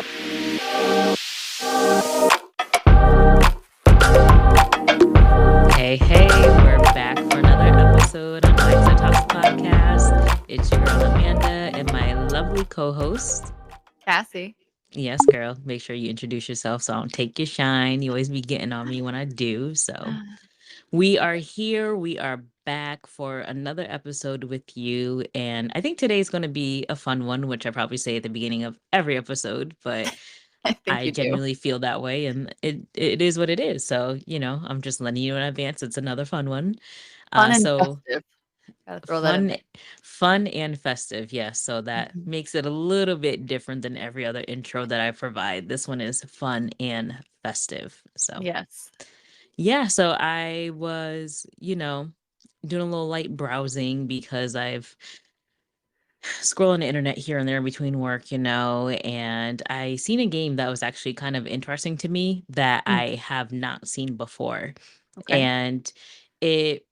Hey, we're back for another episode on Mindset Talks podcast. It's your girl Amanda and my lovely co-host. Cassie. Yes, girl, make sure you introduce yourself so I don't take your shine. You always be getting on me when I do. So we are here. We are back for another episode with you. And I think today's going to be a fun one, which I probably say at the beginning of every episode, but I think I you do. genuinely feel that way, and it is what it is. So, I'm just letting you know in advance. It's another fun one. Fun and So festive. Gotta throw that in fun, there. fun and festive. Yes. So that Mhm. makes it a little bit different than every other intro that I provide. This one is fun and festive. So Yes. yeah. So I was, doing a little light browsing because I've scrolling the internet here and there between work, and I seen a game that was actually kind of interesting to me that Mm, I have not seen before. okay. And it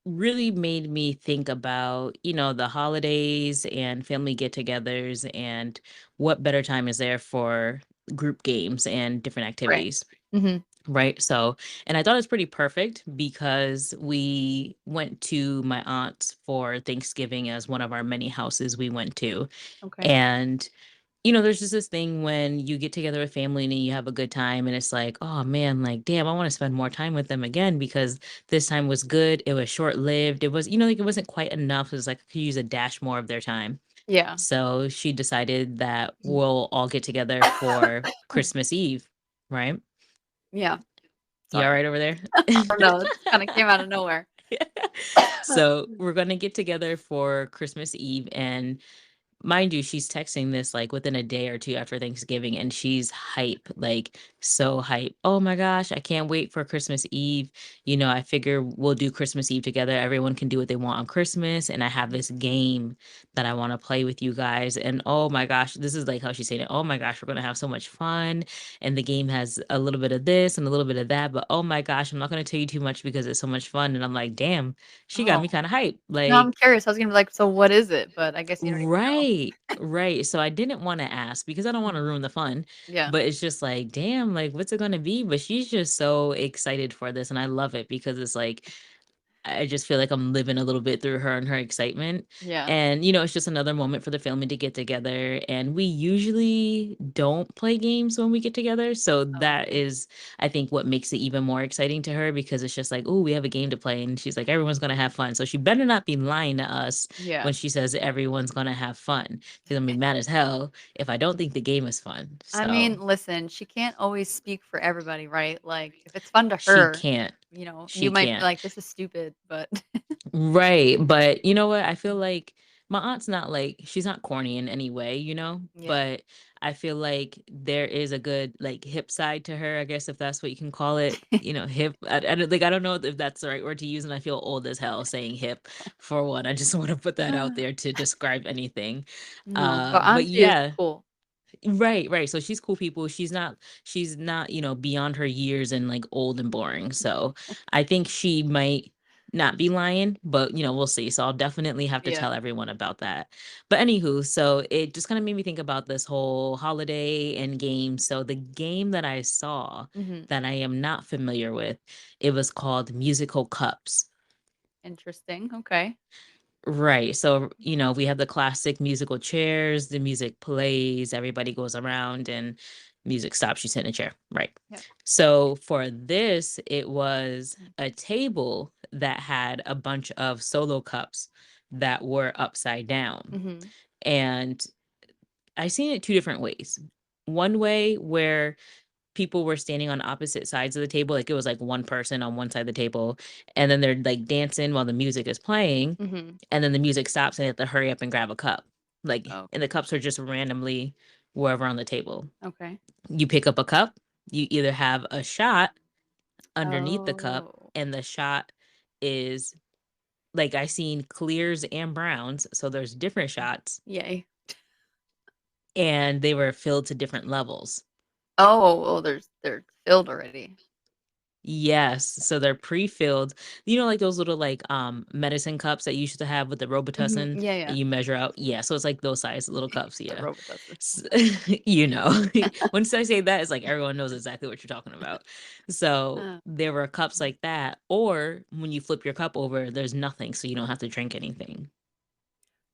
really made me think about, the holidays and family get-togethers and what better time is there for group games and different Right. activities. Mhm. Right. So, and I thought it was pretty perfect because we went to my aunt's for Thanksgiving as one of our many houses we went to. Okay. And, there's just this thing when you get together with family and you have a good time, and it's like, oh man, like, damn, I want to spend more time with them again because this time was good. It was short lived. It was, like, it wasn't quite enough. It was like, I could use a dash more of their time. Yeah. So she decided that we'll all get together for Christmas Eve. Right. Yeah. You all Sorry. right over there? Oh, no, it kinda came out of nowhere. So we're gonna get together for Christmas Eve, and mind you, she's texting this like within a day or two after Thanksgiving, and she's hype, like so hype. Oh my gosh, I can't wait for Christmas Eve. I figure we'll do Christmas Eve together. Everyone can do what they want on Christmas, and I have this game that I want to play with you guys. And oh my gosh, this is like how she's saying it. Oh my gosh, we're gonna have so much fun. And the game has a little bit of this and a little bit of that, but oh my gosh, I'm not gonna tell you too much because it's so much fun. And I'm like, damn, she got Oh, me kind of hype. no, I'm Like, curious. I was gonna be like, "So what is it?" But I guess you don't even know. right, right. So I didn't want to ask because I don't want to Mhm. ruin the fun. Yeah. But it's just like, damn, like what's it gonna be? But she's just so excited for this, and I love it because it's like I just feel like I'm living a little bit through her and her excitement. Yeah. And, it's just another moment for the family to get together. And we usually don't play games when we get together. So Oh, that okay. is, I think, what makes it even more exciting to her because it's just like, oh, we have a game to play. And she's like, everyone's going to have fun. So she better not be lying to us Yeah. when she says everyone's going to have fun. Because I'm be mad as hell if I don't think the game is fun. I So mean, listen, she can't always speak for everybody, right? Like, if it's fun to she her, can't. you She might be can't. like, "This is stupid," but Right, but you know what? I feel like my aunt's not like she's not corny in any way, Yeah. but I feel like there is a good like hip side to her, I guess if that's what you can call it. Hip. I don't know if that's the right word to use, and I feel old as hell saying hip for one. I just want to put that out there to describe anything. No, but But auntie is yeah, cool. right, right. So she's cool people. She's not, beyond her years and like old and boring. So I think she might not be lying, but we'll see. So I'll definitely have to Yeah. tell everyone about that. But anywho, so it just kind of made me think about this whole holiday and game. So the game that I saw Mhm. that I am not familiar with, it was called Musical Cups. Interesting, okay. Right. So, we have the classic musical chairs, the music plays, everybody goes around and music stops, you sit in a chair. Right. Yep. So for this, it was a table that had a bunch of solo cups that were upside down. Mhm. And I seen it two different ways. One way where people were standing on opposite sides of the table, like it was like one person on one side of the table, and then they're like dancing while the music is playing, Mhm. and then the music stops and they have to hurry up and grab a cup. Like, and Okay. the cups are just randomly wherever on the table. Okay. You pick up a cup, you either have a shot underneath the cup, Oh. and the shot is like I seen clears and browns, so there's different shots, Yay. and they were filled to different levels. Oh, well, they're filled already. Yes, so they're pre-filled. You know, like those little like medicine cups that you used to have with the Mhm. Robitussin Yeah, and yeah. you measure out. Yeah, so it's like those size little cups. The Yeah. Robitussin. S- you know, once I say that, it's like everyone knows exactly what you're talking about. So Uh, there were cups mhm. like that, or when you flip your cup over, there's nothing, so you don't have to drink anything.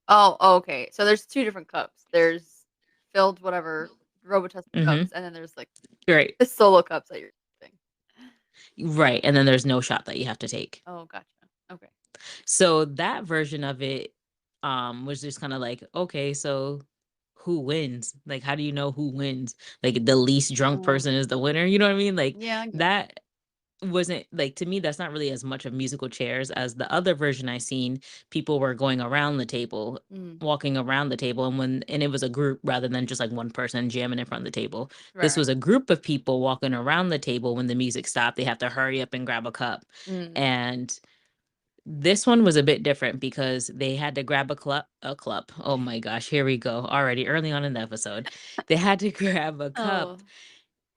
Oh, okay. So there's 2 different cups. There's filled whatever Robitussin Mm-hmm. cups, and then there's, like, Right, the solo cups that you're using. right, and then there's no shot that you have to take. Oh, gotcha. Okay. So that version of it was just kind of like, okay, so who wins? Like how do you know who wins? Like the least drunk Oh, person is the winner, you know what I mean? Like yeah, I get it. that wasn't like to me that's not really as much of musical chairs as the other version I seen. People were going around the table, Mm, walking around the table, and it was a group rather than just like one person jamming in front of the table. right, This right. was a group of people walking around the table. When the music stopped, they have to hurry up and grab a cup. Mm. And this one was a bit different because they had to grab a club. Oh my gosh, here we go. Already early on in the episode. They had to grab a cup Oh,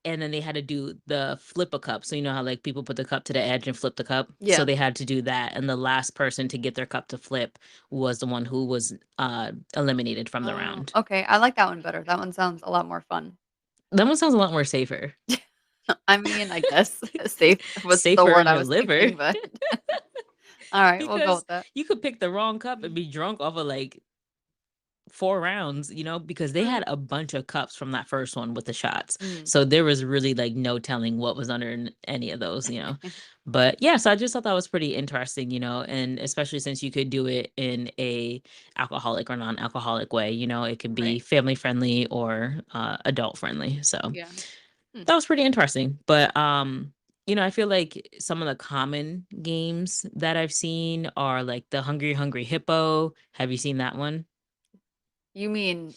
and then they had to do the flip a cup. So you know how like people put the cup to the edge and flip the cup? So yeah. they had to do that. And the last person to get their cup to flip was the one who was eliminated from the Oh, round. okay. I like that one better. That one sounds a lot more fun. That one sounds a lot more safer. I mean, I guess safe was the Safer word on I your was liver. thinking, but alright, we'll go Because with that. you could pick the wrong cup and be drunk off of like 4 rounds, because they had True. a bunch of cups from that first one with the shots. Mm. So there was really like no telling what was under any of those. But yeah, so I just thought that was pretty interesting, and especially since you could do it in a alcoholic or non-alcoholic way, it could be Right. family friendly or adult friendly. So Yeah. Hmm. that was pretty interesting. But I feel like some of the common games that I've seen are like the Hungry Hungry Hippo. Have you seen that one? You mean,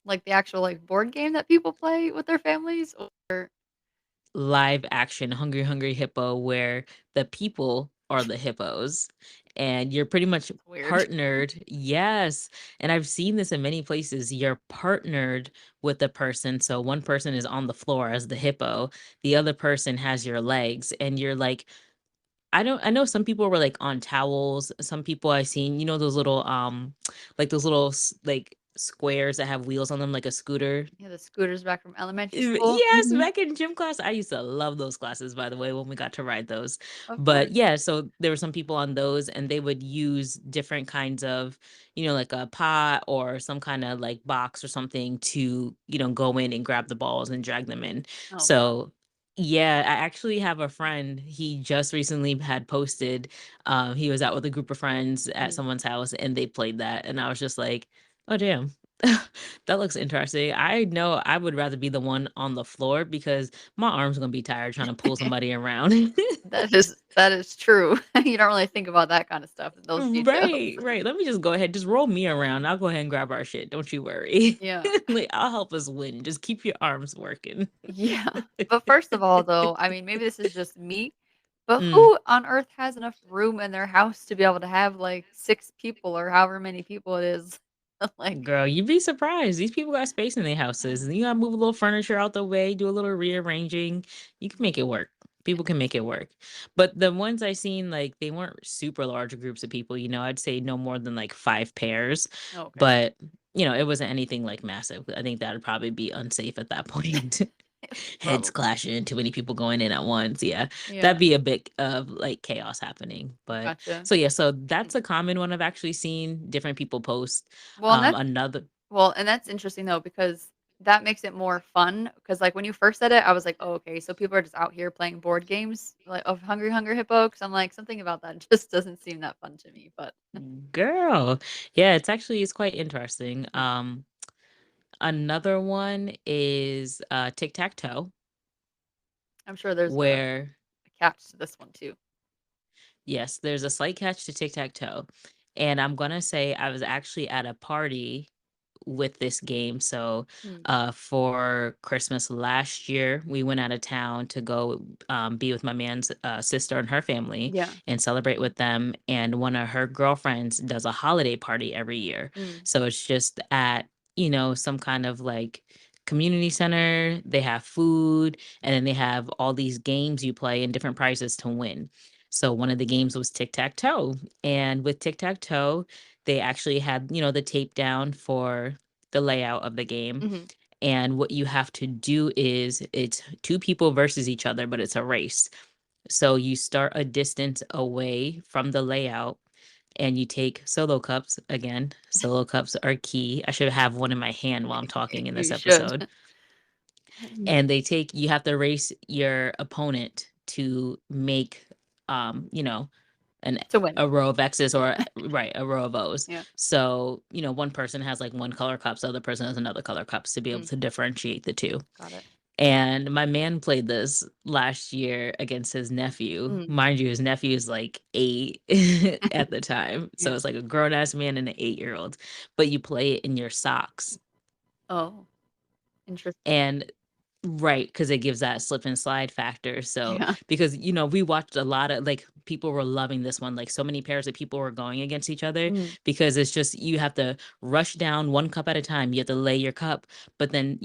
like, the actual, like, board game that people play with their families? Or Live action Hungry Hungry Hippo where the people are the hippos and you're pretty much that's weird. partnered. Yes. And I've seen this in many places. You're partnered with the person. So one person is on the floor as the hippo, the other person has your legs, and you're like, I know some people were like on towels. Some people I seen, those little like those little like squares that have wheels on them like a scooter. Yeah, the scooters back from elementary school. Yes, Mhm. back in gym class, I used to love those classes, by the way, when we got to ride those. Of But course. yeah, so there were some people on those, and they would use different kinds of, like a pot or some kind of like box or something to, go in and grab the balls and drag them in. Oh, fun. So yeah, I actually have a friend. He just recently had posted, he was out with a group of friends at Mm. someone's house and they played that. And I was just like, oh, damn. That looks interesting. I know I would rather be the one on the floor because my arm's gonna be tired trying to pull somebody around. That is true. You don't really think about that kinda stuff, those details. Right, right. Let me just go ahead, just roll me around. I'll go ahead and grab our shit. Don't you worry. Yeah. Like I'll help us win. Just keep your arms working. Yeah. But first of all, though, I mean, maybe this is just me, but Mm. who on earth has enough room in their house to be able to have, like, 6 people or however many people it is? Like, Girl, you'd be surprised. These people got space in their houses. And you gotta move a little furniture out the way, do a little rearranging. You can make it work. People can make it work. But the ones I seen, like, they weren't super large groups of people. I'd say no more than like 5 pairs. okay. But, it wasn't anything like massive. I think that would probably be unsafe at that point. Heads Probably. clashing, too many people going in at once. Yeah, Yeah. that'd be a bit of like chaos happening. But Gotcha. so yeah, so Hmm. that's a common one I've actually seen different people post. Well, and that's Another well, and that's interesting, though, because that makes it more fun. Because like, when you first said it, I was like, "Oh, okay, so people are just out here playing board games, like, of Hungry Hungry Hippo." Because 'cause I'm like, something about that just doesn't seem that fun to me, but girl, yeah, it's quite interesting. hmm, Another one is tic tac toe, I'm sure there's where a catch to this one too. yes, there's a slight catch to tic tac toe, and I'm gonna say I was actually at a party with this game. So, Hmm. for Christmas last year, we went out of town to go be with my man's sister and her family Yeah. and celebrate with them. And one of her girlfriends does a holiday party every year. Mm. So it's just at, some kind of like community center, they have food, and then they have all these games you play and different prizes to win. So one of the games was tic-tac-toe. And with tic-tac-toe, they actually had, the tape down for the layout of the game. Mhm. And what you have to do is it's two people versus each other, but it's a race. So you start a distance away from the layout and you take solo cups. Again, solo cups are key. I should have one in my hand while I'm talking in this You should. episode. And you have to race your opponent to make, an To win. a row of X's or right, a row of O's. Yeah. So, one person has like one color cups, the other person has another color cups to be able Mm, to differentiate the two. got it. And my man played this last year against his nephew. Mm. Mind you, his nephew is like 8 at the time. So Yeah. it's like a grown ass man and an 8-year-old. But you play it in your socks. Oh, interesting. And right, because it gives that slip and slide factor. So Yeah. because we watched a lot of like people were loving this one. Like so many pairs of people were going against each other Mm, because it's just you have to rush down one cup at a time. You have to lay your cup, but then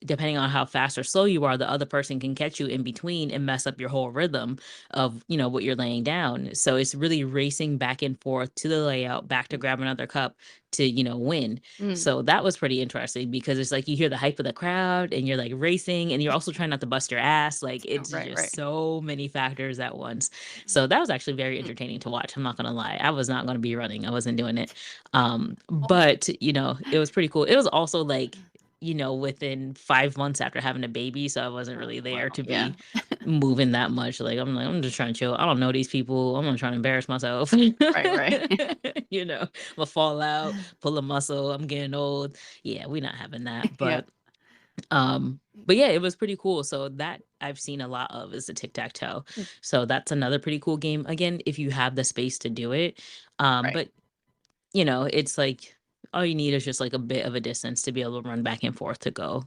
depending on how fast or slow you are, the other person can catch you in between and mess up your whole rhythm of what you're laying down. So it's really racing back and forth to the layout, back to grab another cup to win. mm. So that was pretty interesting because it's like you hear the hype of the crowd and you're like racing and you're also trying not to bust your ass. Like Oh, it's right, just right. so many factors at once. So that was actually very Mm. entertaining to watch. I'm not gonna lie. I was not gonna be running. I wasn't doing it. Oh. But it was pretty cool. It was also like, within 5 months after having a baby. So I wasn't Oh, really there wow. to Yeah. be moving that much. I'm just trying to chill. I don't know these people. I'm not trying to embarrass myself. Right, right. I'm gonna fall out, pull a muscle. I'm getting old. Yeah, we're not having that. Yeah. But yeah, it was pretty cool. So that I've seen a lot of is the tic-tac-toe. Mm, So that's another pretty cool game. Again, if you have the space to do it. right. But it's like all you need is just like a bit of a distance to be able to run back and forth That's to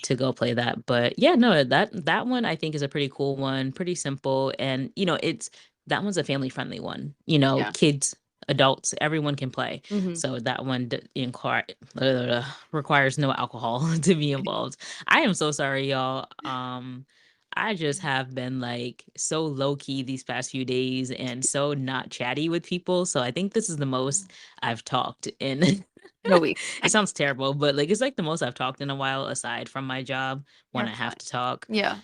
true. go play that. But yeah, no, that one I think is a pretty cool one, pretty simple, and it's that one's a family friendly one. Yeah. Kids, adults, everyone can play. Mhm. So that one requires no alcohol to be involved. I am so sorry, y'all. I just have been like so low key these past few days and so not chatty with people. So I think this is the most I've talked in. No week. It sounds terrible, but like it's like the most I've talked in a while aside from my job when I That's have fine. to talk, Yeah.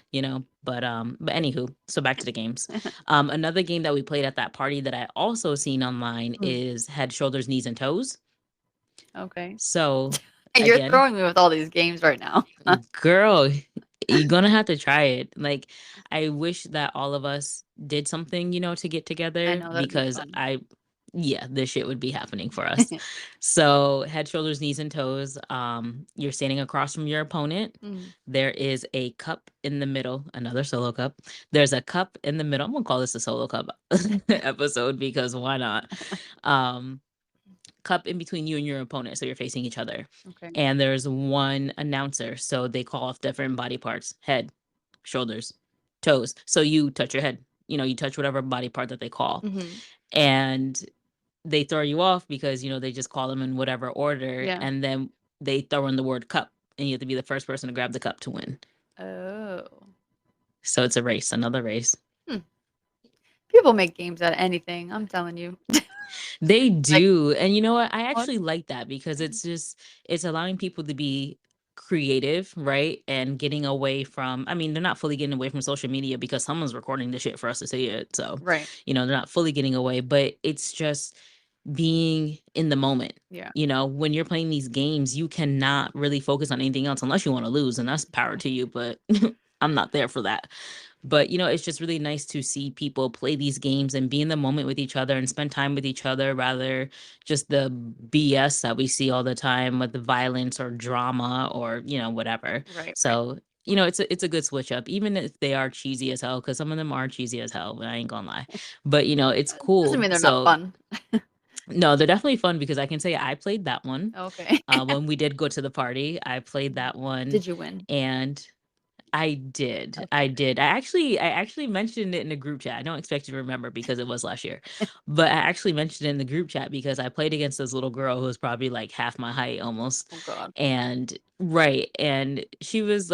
but anywho, so back to the games. Another game that we played at that party that I also seen online Mm, is Head, Shoulders, Knees, and Toes. okay. So You're again, throwing me with all these games right now. girl, you're gonna have to try it. Like, I wish that all of us did something, to get I together know that'd be because fun. yeah, this shit would be happening for us. So, head, shoulders, knees, and toes. You're standing across from your opponent. Mm, There is a cup in the middle, another solo cup. There's a cup in the middle. I'm gonna call this a solo cup episode because why not? Um, Cup in between you and your opponent, so you're facing each other. okay. And there's one announcer, so they call off different body parts: head, shoulders, toes. So you touch your head, you touch whatever body part that they call. Mhm. And they throw you off because they just call them in whatever order, Yeah. and then they throw in the word cup, and you have to be the first person to grab the cup to win. Oh. So it's a race, another race. Hmm. People make games out of anything, I'm telling you. They Like, do. And you know what? I what? actually like that because it's allowing people to be creative, right? And getting away from, I mean, they're not fully getting away from social media because someone's recording the shit for us to see it. So, Right. they're not fully getting away, but it's just being in the moment. Yeah. When you're playing these games, you cannot really focus on anything else unless you want to lose, and that's power to you, but I'm not there for that. But it's just really nice to see people play these games and be in the moment with each other and spend time with each other rather just the BS that we see all the time with the violence or drama or whatever. Right, right. So it's a good switch up, even if they are cheesy as hell, because some of them are cheesy as hell. I ain't gonna lie, but it's Doesn't cool. mean they're not So fun. no, they're definitely fun because I can say I played that one. Okay. When we did go to the party, I played that one, Did you win? and I Okay. did. I actually mentioned it in the group chat. I don't expect you to remember because it was last year. But I actually mentioned it in the group chat because I played against this little girl who was probably like half my height almost. Oh god. And right, and she was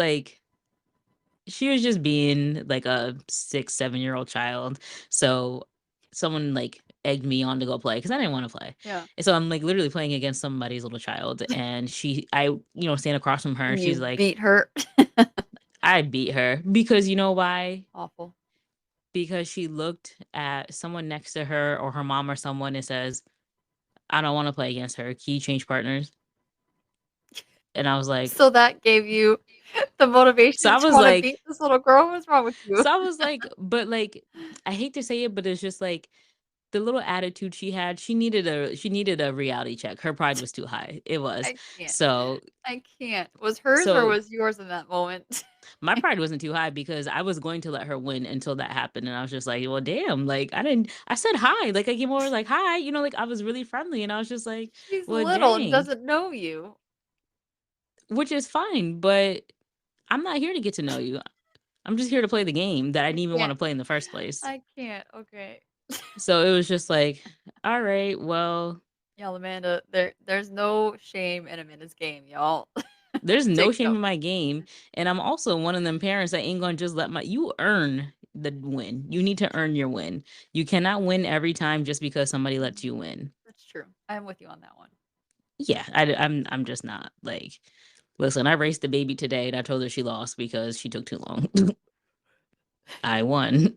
just being like a 6, 7-year-old child. So someone like egged me on to go play because I didn't want to play. Yeah. And so I'm like literally playing against somebody's little child. And stand across from her and And she's you like, beat her. I beat her because you know why? Awful. Because she looked at someone next to her or her mom or someone and says, I don't want to play against her. Can you change partners? And I was like, So that gave you the so motivation I to was wanna beat like, this little girl? What's wrong with you? but like, I hate to say it, but it's just like the little attitude she had, she needed a reality check. Her pride was too high. It was. I can't. So I can't. Was hers or so was yours in that moment? my pride wasn't too high because I was going to let her win until that happened. And I was just like, well, damn, like I said hi. Like I came over like hi, like I was really friendly. And I was just like, She's well, little and dang, doesn't know you. which is fine, but I'm not here to get to know you. I'm just here to play the game that I I didn't even want can't. to play in the first place. I can't. Okay. So it was just like, all right, well, Y'all, Amanda, there's no shame in Amanda's game, y'all. there's no Take shame note. in my game. And I'm also one of them parents that ain't gonna just let you earn the win. You need to earn your win. You cannot win every time just because somebody lets Mhm. you win. That's true. I'm with you on that one. Yeah, I'm just not like. Listen, I raced the baby today and I told her she lost because she took too long. I won.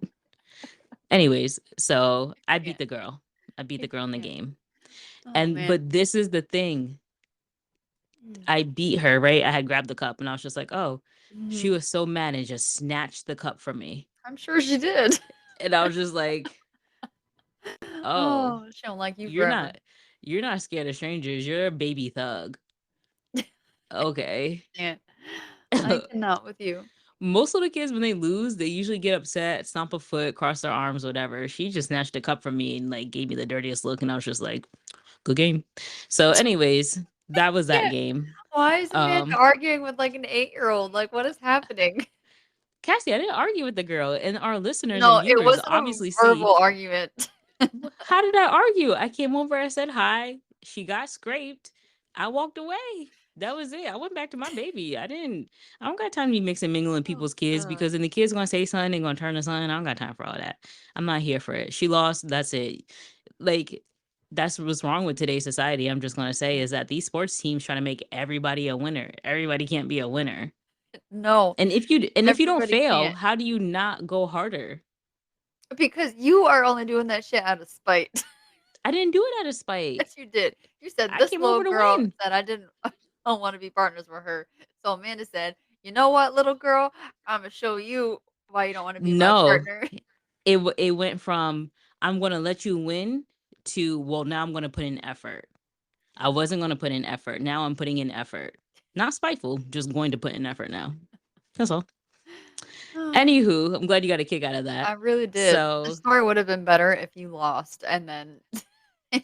Anyways, so I I beat can't. the girl. I beat the I girl in the can't. game. Oh, And man. but this is the thing. Mm. I beat her, right? I had grabbed the cup and I was just like, "Oh." She Mhm. was so mad and just snatched the cup from me. I'm sure she did. And I was just like, "Oh, Oh, she don't like you you're forever. not you're not scared of strangers. You're a baby thug." Okay. Can't. I cannot with you. Most of the kids when they lose, they usually get upset, stomp a foot, cross their arms, whatever. She just snatched a cup from me and like gave me the dirtiest look and I was just like, "Good game." So anyways, that was that Yeah. game. Why is Amanda Um arguing with, like, an 8-year-old? Like, what is happening? Cassie, I didn't argue with the girl, and our listeners and No, it viewers wasn't a obviously see. verbal argument. How did I argue? I came over, I said hi. She got scraped. I walked away. That was it. I went back to my baby. I don't got time to be mixing mingling Oh, people's kids god. because then the kid's gonna say something, they're gonna turn to something. I don't got time for all that. I'm not here for it. She lost. That's it. Like, that's what's wrong with today's society. I'm just gonna say Yeah. is that these sports teams trying to make everybody a winner. Everybody can't be a winner. No, And if you don't everybody fail, can't. how do you not go harder? Because you are only doing that shit out of spite. I didn't do it out of spite. Yes, you did. You said, I "This came little over to girl win. said I didn't I don't wanna be partners with her." So Amanda said, "You know what, little girl? Imma show you why you don't wanna be my No, partner." it went from I'm gonna let you win to well now I'm gonna put in effort. I wasn't gonna put in effort. Now I'm putting in effort. Not spiteful, just going to put in effort now. That's all. Anywho, I'm glad you got a kick out of I that. really did. The So, story would have been better if you lost and then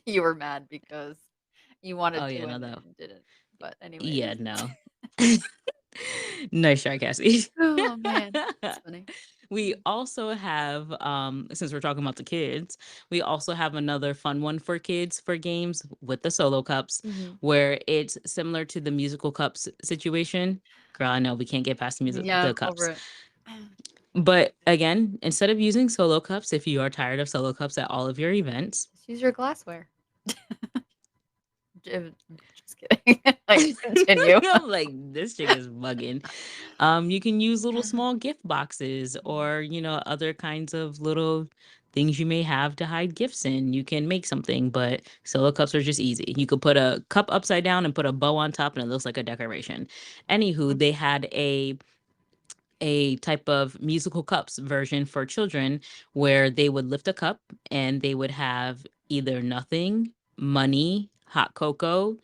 you were mad because you oh wanted to yeah, no, win though. and didn't. But anyways. Yeah, no. Nice try, Cassie. Oh, man. That's funny. We also have, since we're talking about the kids, we also have another fun one for kids for games with the solo cups, Mhm. where it's similar to the musical cups situation. Girl, I know we can't get past Yeah, the I'm over cups. it. But again, instead of using solo cups, if you are tired of solo cups at all of your events, Just use your glassware. Just kidding. Like, continue. I'm like, this chick is bugging. You can use little small gift boxes Mhm. or, other kinds of little things you may have to hide gifts in. You can make something, but solo cups are just easy. You could put a cup upside down and put a bow on top and it looks like a decoration. Anywho, they had a type of musical cups version for children where they would lift a cup and they would have either nothing, money, hot cocoa,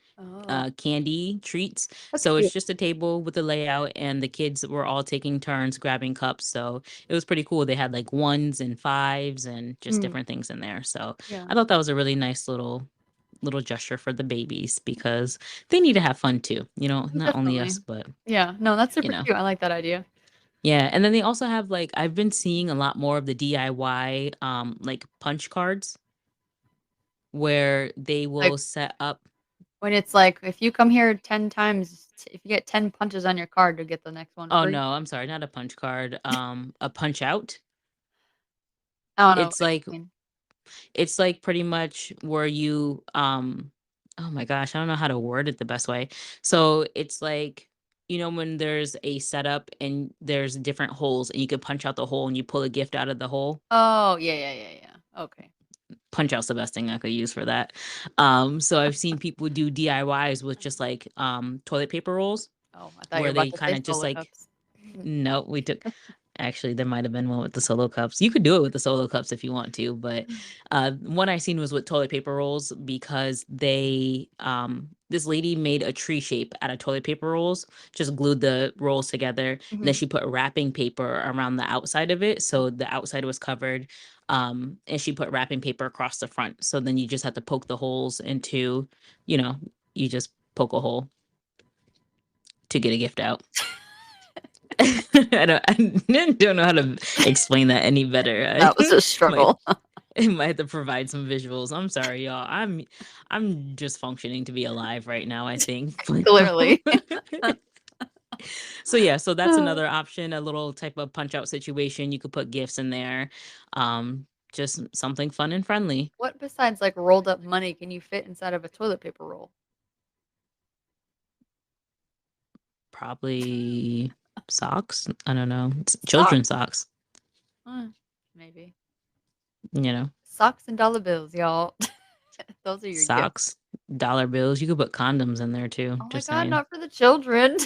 Oh, candy, treats. that's So cute. it's just a table with a layout, and the kids were all taking turns grabbing cups. So it was pretty cool. They had like ones and fives and just Mm, different things in there. So yeah. I thought that was a really nice little gesture for the babies because they need to have fun too. Not only us, Definitely. but Yeah. No, that's you super know. cute. I like that idea. Yeah, and then they also have like I've been seeing a lot more of the DIY like punch cards where they Like will set up. when it's like, if you come here 10 times, if you get 10 punches on your card, you'll get the next one Oh free. no, I'm sorry, not a punch card, a punch out. I don't know It's what like you mean. it's like pretty much where you oh my gosh, I don't know how to word it the best way. So it's like when there's a setup and there's different holes and you could punch out the hole and you pull a gift out of the hole. Oh, yeah, yeah, yeah, yeah. Okay. Punch out's the best thing I could use for that. So I've seen people do DIYs with just like toilet paper rolls Oh, I thought you were where about they to kind say of just solo like cups. no, we took actually there might have been one with the solo cups. You could do it with the solo cups if you want to, but one I seen was with toilet paper rolls because they this lady made a tree shape out of toilet paper rolls, just glued the rolls together, and then Mhm. she put wrapping paper around the outside of it so the outside was covered. And she put wrapping paper across the front. So then you just have to poke the holes into, you know, you just poke a hole to get a gift out. I don't know how to explain that any better. That was I a might struggle. might have to provide some visuals. I'm sorry, y'all. I'm just functioning to be alive right now, I think. Clearly. So yeah, so that's another option, a little type of punch out situation. You could put gifts in there. Just something fun and friendly. What besides, like, rolled up money can you fit inside of a toilet paper roll? Probably socks. I don't know. Children's Socks. socks, Mm, maybe. you know. Socks and dollar bills, y'all. Those are your gifts. Socks, dollar bills. You could put condoms in there too. Oh my Just god, saying. not for the children.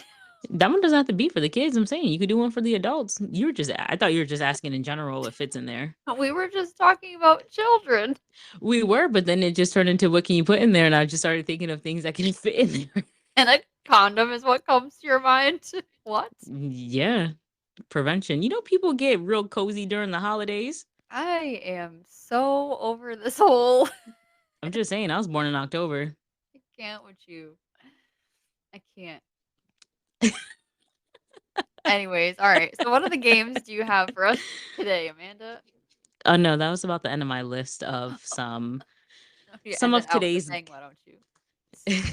That one doesn't have to be for the kids. I'm saying you could do one for the adults. I thought you were just asking in general what fits in there. We were just talking about children. We were, but then it just turned into what can you put in there? And I just started thinking of things that can fit in there. And a condom is what comes to your mind? What? Yeah, prevention. People get real cozy during the holidays. I am so over this whole I'm just saying, I was born in October. I can't with you. I can't. Anyways, alright. So what other games do you have for us today, Amanda? Oh no, that was about the end of my list of some You some end it of out with a today's. bang, why don't you?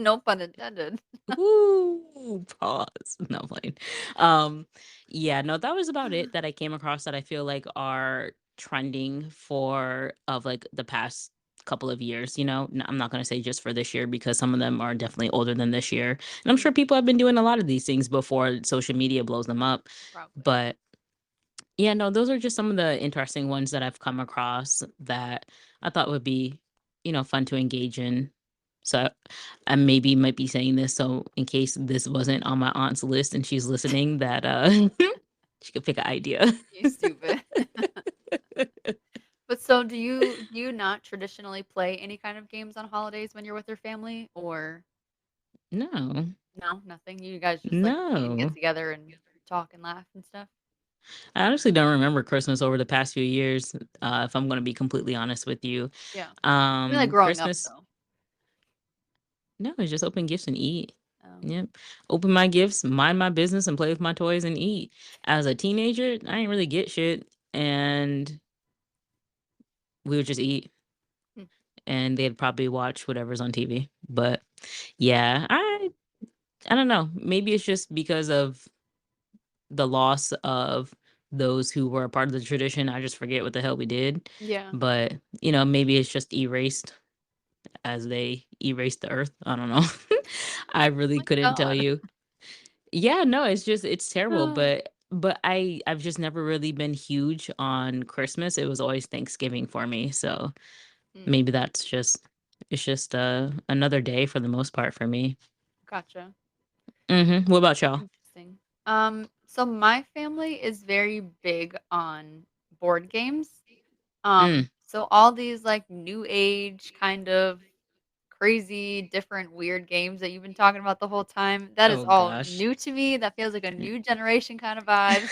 No pun intended. Ooh, pause. No playing. Um, yeah, no, that was about it that I came across that I feel like are trending for of like the past couple of years. I'm not gonna say just for this year because some of them are definitely older than this year. And I'm sure Mhm. people have been doing a lot of these things before social media blows them up. Probably. But yeah, no, those are just some of the interesting ones that I've come across that I thought would be, fun to engage in. So I maybe might be saying this so in case this wasn't on my aunt's list and she's listening that she could pick an idea. You stupid. But so do you not traditionally play any kind of games on holidays when you're with your family, or No. no, nothing? You guys just like to eat and get No. together and talk and laugh and stuff? I honestly don't remember Christmas over the past few years, if I'm gonna be completely honest with you. Yeah. I mean, like, growing up, Christmas, though. no, it's just open gifts and eat. Oh. Yep. Open my gifts, mind my business, and play with my toys and eat. As a teenager, I didn't really get shit, and we would just eat, Hmm. and they'd probably watch whatever's on TV. But yeah, I don't know. Maybe it's just because of the loss of those who were a part of the tradition. I just forget what the hell we did. Yeah. But, maybe it's just erased as they erased the earth. I don't know. I really My couldn't tell god. you. Yeah, no, it's terrible, but I've just never really been huge on Christmas. It was always Thanksgiving for me. So Hmm. maybe it's just another day for the most part for me. Gotcha. What about y'all? Interesting. So my family is very big on board games. Mm. So all these, like, new age kind of crazy, different, weird games that you've been talking about the whole time, that is Oh all gosh. new to me. That feels like a new generation kind of vibes.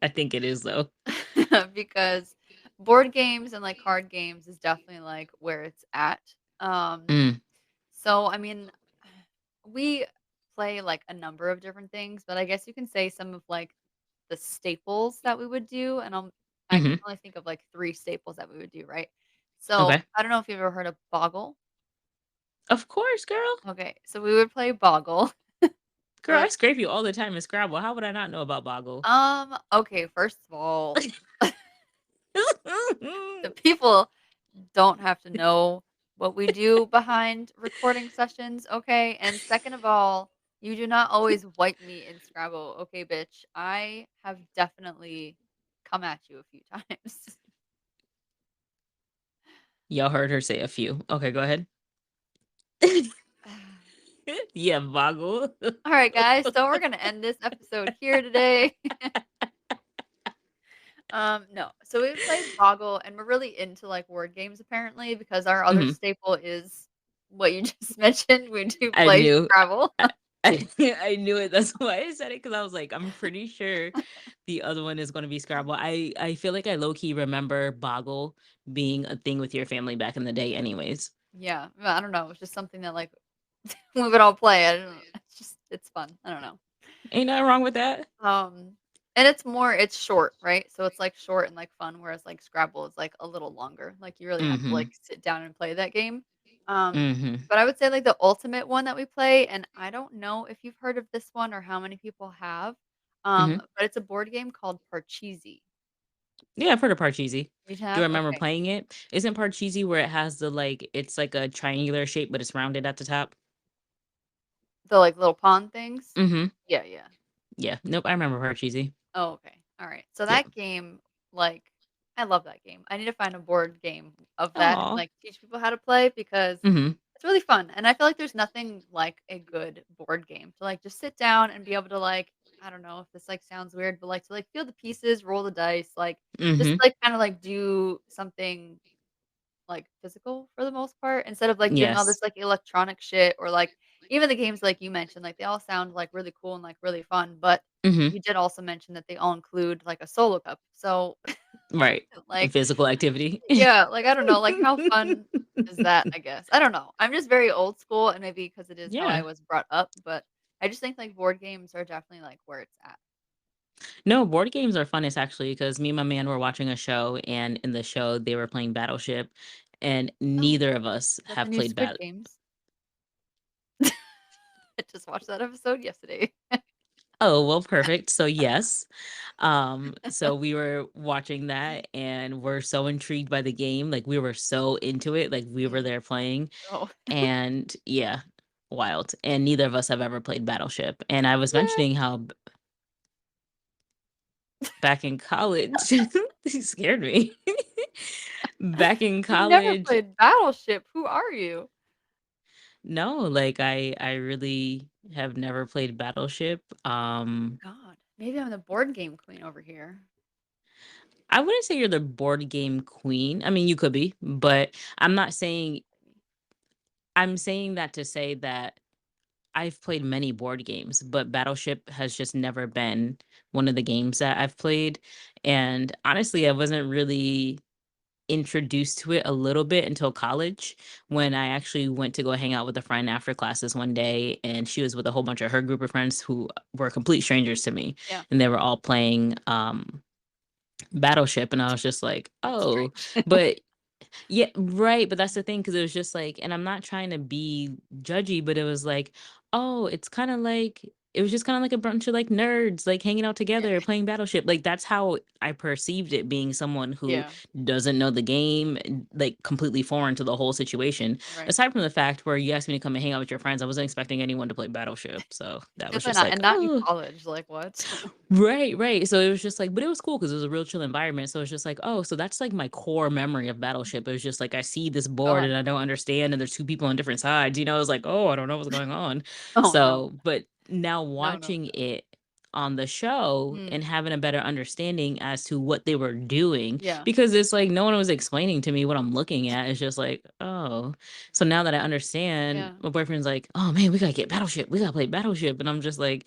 I think it is though. Because board games and, like, card games is definitely, like, where it's at. Um, Mm. so, I mean, we play, like, a number of different things, but I guess you can say some of, like, the staples that we would do, and I can Mhm. only think of, like, 3 staples that we would do, right? So, Okay. I don't know if you've ever heard of Boggle? Of course, girl. Okay, so we would play Boggle. Girl, So I scrape you all the time in Scrabble. How would I not know about Boggle? okay, first of all, the people don't have to know what we do behind recording sessions, okay? And second of all, you do not always wipe me in Scrabble, okay, bitch? I have definitely come at you a few times. Y'all heard her say a few. Okay, go ahead. Yeah, Boggle. All right, guys, so we're gonna end this episode here today. No. So we would play Boggle, and we're really into, like, word games apparently because our other Mhm. staple is what you just mentioned. We do I play knew. Scrabble. I knew it. That's why I said it because I was like, I'm pretty sure the other one is going to be Scrabble. I feel like I low key remember Boggle being a thing with your family back in the day, anyways. Yeah, well, I don't know, it's just something that, like, we would all play. I don't know. It's fun. I don't know. Ain't nothing wrong with that. And it's short, right? So it's, like, short and, like, fun, whereas, like, Scrabble is, like, a little longer. Like, you really have to, like, Mm-hmm. sit down and play that game. Um, Mm-hmm. but I would say, like, the ultimate one that we play, and I don't know if you've heard of this one or how many people have, Mm-hmm. but it's a board game called Parcheesi. Yeah, I've heard of Parcheesi. You Do I have? remember Okay. playing it? Isn't Parcheesi where it has the like it's like a triangular shape, but it's rounded at the top? The, like, little pawn things? Mm-hmm. Yeah, yeah. Yeah. Nope, I remember Parcheesi. Oh, okay. Alright. So Yeah. that game, like I love that game. I need to find a board game of that and, Aw. like, teach people how to play because Mm-hmm. it's really fun, and I feel like there's nothing like a good board game to, like, just sit down and be able to, like I don't know if this, like, sounds weird, but, like, to, like, feel the pieces, roll the dice, like, just, Mm-hmm. like, kinda, like, do something, like, physical for the most part instead of, like, doing all Yes. this, like, electronic shit or, like, even the games like you mentioned, like, they all sound, like, really cool and, like, really fun, but Mm-hmm. you did also mention that they all include, like, a solo cup. So, Right. like Physical activity. yeah, like, I don't know, like, how fun is that, I guess? I don't know. I'm just very old school and maybe because it is how I Yeah. was brought up, but I just think, like, board games are definitely, like, where it's at. No, board games are funnest actually because me and my man were watching a show, and in the show they were playing Battleship, and Oh, neither of us is that the have new played Squid Battle. Games? I just watched that episode yesterday. Oh, well, perfect. So yes. So we were watching that and we're so intrigued by the game. Like we were so into it. Like we were Mm. there playing. Oh. And yeah, wild. And neither of us have ever played Battleship. And I was Yeah. mentioning how back in college, he scared me. Back in You've never college, played Battleship. Who are you? no, like I really have never played Battleship. God, maybe I'm the board game queen over here. I wouldn't say you're the board game queen. I mean, you could be, but I'm not saying I'm saying that to say that I've played many board games, but Battleship has just never been one of the games that I've played. And honestly, I wasn't really introduced to it a little bit until college when I actually went to go hang out with a friend after classes one day. And she was with a whole bunch of her group of friends who were complete strangers to me. Yeah, And they were all playing Battleship. And I was just like, that's oh, strange. but yeah, right, but that's the thing, because it was just like and I'm not trying to be judgy, but it was like, "Oh, it's kinda like" it was just kinda like a bunch of, like, nerds, like, hanging out Yeah, together, playing Battleship, like, that's how I perceived it being someone who yeah, doesn't know the game, and, like, completely foreign to the whole situation. right. Aside from the fact where you asked me to come and hang out with your friends, I wasn't expecting anyone to play Battleship, so that was Definitely just not, like, and not in "Oh." college, like, what? Right, right. So it was just like but it was cool because it was a real chill environment. So it's just like, oh, so that's like my core memory of Battleship. It was just like I see this board God. and I don't understand, and there's two people on different sides. You know, it's like, oh, I don't know what's going on. Oh, no. So, but now No, no, watching no. it on the show and Mm, having a better understanding as to what they were doing, yeah, because it's like no one was explaining to me what I'm looking at. It's just like, oh. So now that I understand, yeah. my boyfriend's like, oh man, we gotta get Battleship. We gotta play Battleship. And I'm just like,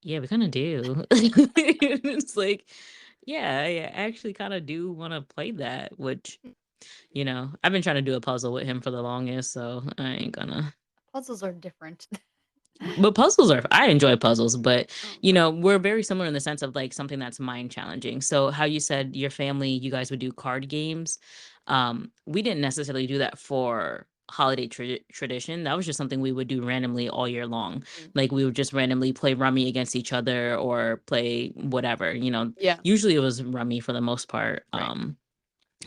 yeah, we kinda do. It's like, yeah, I actually kinda do wanna play that, which, I've been trying to do a puzzle with him for the longest, so I ain't gonna Puzzles are different. But puzzles are I enjoy puzzles, but Oh, we're very similar in the sense of like something that's mind challenging. So how you said your family, you guys would do card games. We didn't necessarily do that for holiday tradition. That was just something we would do randomly all year long. mm, Like we would just randomly play rummy against each other or play whatever. yeah, Usually it was rummy for the most part. right.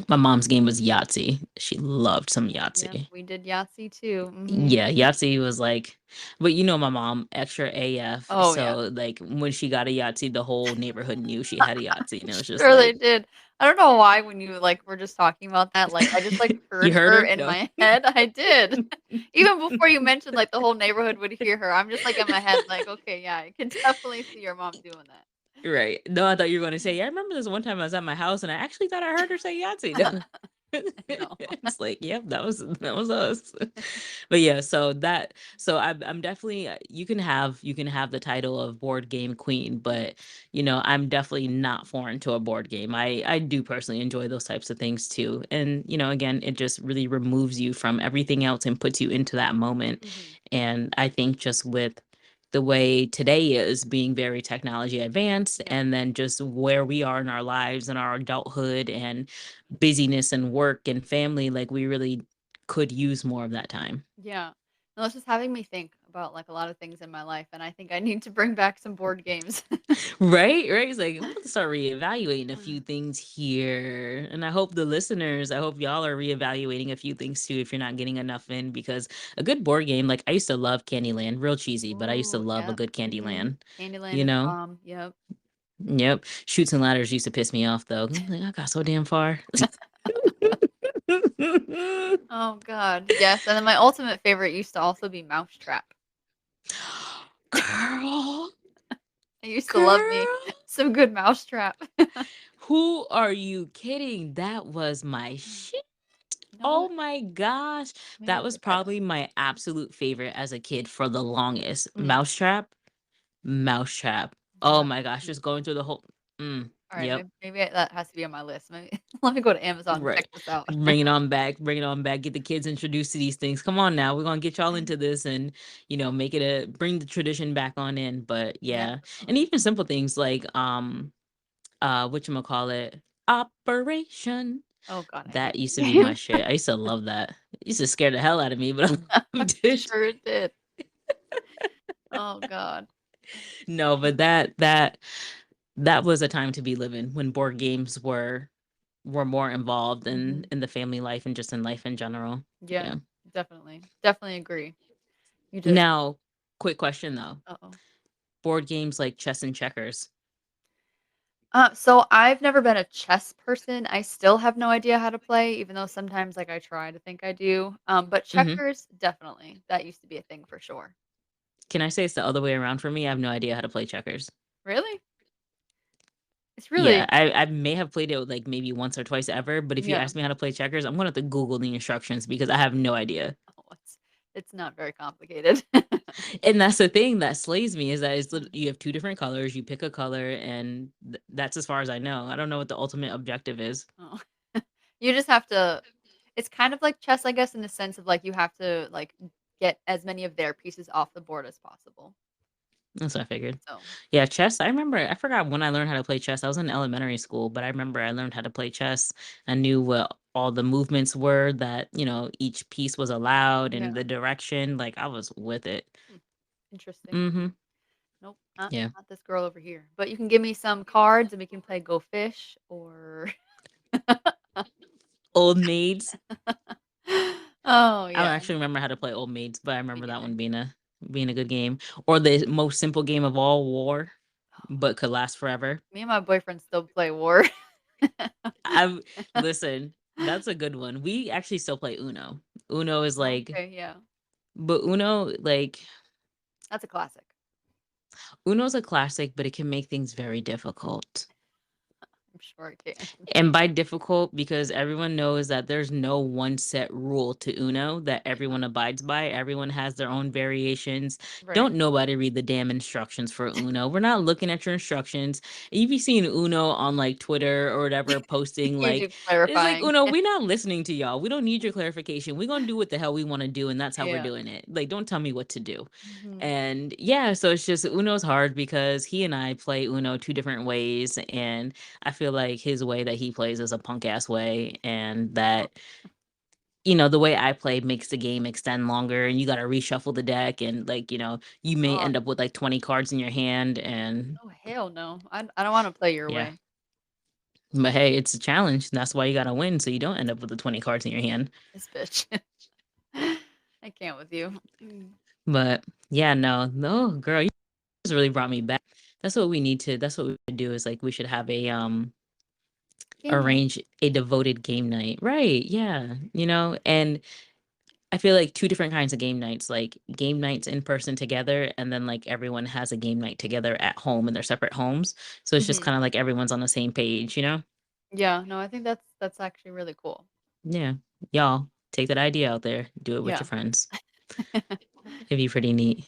My mom's game was Yahtzee. She loved some Yep, Yahtzee. we did Yahtzee too. Yeah, Yahtzee was like, but my mom, extra AF. Oh, yeah. So like when she got a Yahtzee, the whole neighborhood knew she had a Yahtzee, and it was just Sure they like, did. I don't know why when you, like, were just talking about that, like, I just, like, you heard heard her her? in No. my head. I did. Even before you mentioned, like, the whole neighborhood would hear her, I'm just, like, in my head, like, "Okay, yeah, I can definitely see your mom doing that." Right. No, I thought you were going to say, yeah, I remember this one time I was at my house and I actually thought I heard her say Yahtzee. No. No. It's like, yep, that was us. But yeah, so I'm definitely you can have the title of board game queen, but I'm definitely not foreign to a board game. I do personally enjoy those types of things too. And again, it just really removes you from everything else and puts you into that moment. Mhm. And I think just with the way today is being very technology advanced Yeah. and then just where we are in our lives and our adulthood and busyness and work and family, like we really could use more of that time. Yeah. No, it's just having me think about, like, a lot of things in my life, and I think I need to bring back some board games. Right? It's like I'm going to start reevaluating a few things here. And I hope y'all are reevaluating a few things too if you're not getting enough in, because a good board game, like I used to love Candyland, real cheesy, but I used to Ooh, love a yep. good Mhm. Candyland, Candyland you is know? bomb, yep. Yep. Shoots and ladders used to piss me off though. I'm like, I got so damn far. Oh god, yes, and then my ultimate favorite used to also be Mousetrap. Girl, I used to love me girl. some good Mousetrap. Who are you kidding? That was my Mm. shit. No, Oh my gosh. maybe That I was should try that. probably my absolute favorite as a kid for the longest. Mm, Mousetrap. Oh yeah. my gosh, Mm. just going through the whole Alright, yep. that has to be on my list. Maybe let me go to Amazon and check Right. this out. Bring it on back. Bring it on back. Get the kids introduced to these things. Come on now. We're gonna get y'all into this and make it a bring the tradition back on in. But Yeah, yeah. And definitely. even simple things like whatchamacallit, Operation. Oh god, I That hate used to that be my game. shit. I used to love that. It used to scare the hell out of me, but I I'm loved it. sure it did. Oh god. No, but that was a time to be living when board games were more involved in Mhm. in the family life and just in life in general. Yeah, Yeah. definitely. Definitely agree. You just Now, quick question though. uh-oh. Board games like chess and checkers. So I've never been a chess person. I still have no idea how to play, even though sometimes, like, I try to think I do. But Hmm. checkers, definitely. That used to be a thing for sure. Can I say it's the other way around for me? I have no idea how to play checkers. Really? It's Yeah, really I may have played it like maybe once or twice ever, but if you yeah. ask me how to play checkers, I'm gonna have to Google the instructions because I have no idea. Oh, it's not very complicated. And that's the thing that slays me is that you have two different colors, you pick a color, and that's as far as I know. I don't know what the ultimate objective is. Oh. You just have to it's kind of like chess, I guess, in the sense of, like, you have to, like, get as many of their pieces off the board as possible. That's what I figured. So, Yeah, chess. I forgot when I learned how to play chess. I was in elementary school, but I remember I learned how to play chess. I knew what all the movements were that, each piece was allowed yeah. and the direction. Like I was with it. Hmm, interesting. Mm-hmm. Nope, not Yeah. not this girl over here. But you can give me some cards and we can play Go Fish or Old Maids. Oh, I don't yeah. actually remember how to play Old Maids, but I Me remember that neither. one being a good game. Or the most simple game of all, War, but could last forever. Me and my boyfriend still play War. I've listen, that's a good one. We actually still play Uno. Uno is like Okay, yeah. but Uno, like That's a classic. Uno's a classic, but it can make things very difficult. I'm sure it can. And by difficult, because everyone knows that there's no one set rule to Uno that everyone abides by. Everyone has their own variations. Right. Don't nobody read the damn instructions for Uno. We're not looking at your instructions. You be seeing Uno on like Twitter or whatever posting You like do it's like clarifying. Uno, we're not listening to y'all. We don't need your clarification. We're gonna do what the hell we want to do, and that's how we're Yeah. doing it. Like, don't tell me what to do. Mhm. And yeah, so it's just Uno's hard because he and I play Uno two different ways, and I feel like his way that he plays is a punk ass way, and Oh, that the way I play makes the game extend longer, and you got to reshuffle the deck, and like you may oh, end up with like 20 cards in your hand, and oh, hell no. I don't wanna play your yeah. way. But hey, it's a challenge. That's why you got to win, so you don't end up with the 20 cards in your hand. This bitch. I can't with you. Mm. But yeah, no, girl, you just really brought me back. That's what we need to. That's what we should do. Is like we should have a Game night. arrange a devoted game night. Right. Yeah. And I feel like two different kinds of game nights, like game nights in person together, and then like everyone has a game night together at home in their separate homes. So it's just Mhm. kind of like everyone's on the same page. Yeah, no, I think that's actually really cool. Yeah. Y'all take that idea out there. Do it with your Yeah. friends. It'd be pretty neat.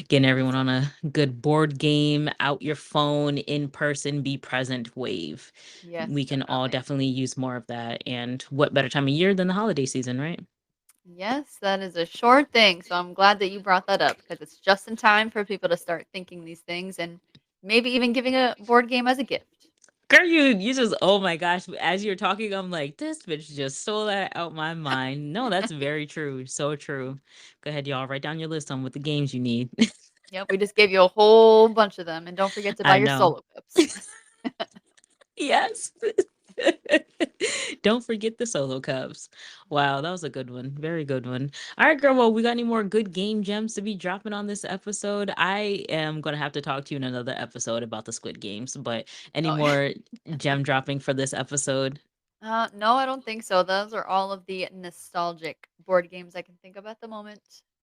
Getting everyone So on a good board game, out your phone, in person, be present wave. yes, We can all definitely. definitely use more of that. And what better time of year than the holiday season, right? Yes, that is a sure thing, so I'm glad that you brought that up because it's just in time for people to start thinking these things and maybe even giving a board game as a gift. Girl, you just oh my gosh. As you're talking, I'm like, this bitch just stole that out my mind. No, that's very true. So true. Go ahead, y'all. Write down your list on what the games you need. Yep, we just gave you a whole bunch of them, and don't forget to buy I your know. solo cups. Yes. Don't forget the solo cups. Wow, that was a good one. Very good one. All right, girl. Well, we got any more good game gems to be dropping on this episode? I am gonna have to talk to you in another episode about the Squid Games, but any Oh, yeah. more gem dropping for this episode? No, I don't think so. Those are all of the nostalgic board games I can think of at the moment.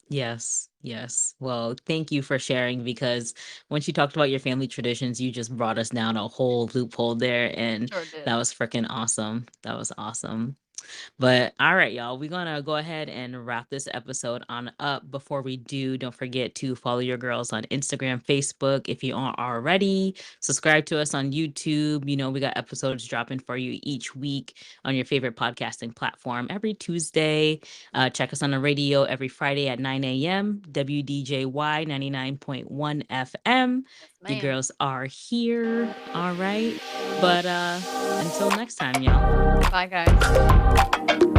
Yes, yes. Well, thank you for sharing because once you talked about your family traditions, you just brought us down a whole loophole there, and Sure did. that was freaking awesome. That was awesome. But all right, y'all, we're gonna go ahead and wrap this episode on up. Before we do, don't forget to follow your girls on Instagram, Facebook if you aren't already. Subscribe to us on YouTube. We got episodes dropping for you each week on your favorite podcasting platform every Tuesday. Check us on the radio every Friday at 9 a.m. WDJY 99.1 FM. Yes, Your ma'am. girls are here. All right. But until next time, y'all. Bye, guys.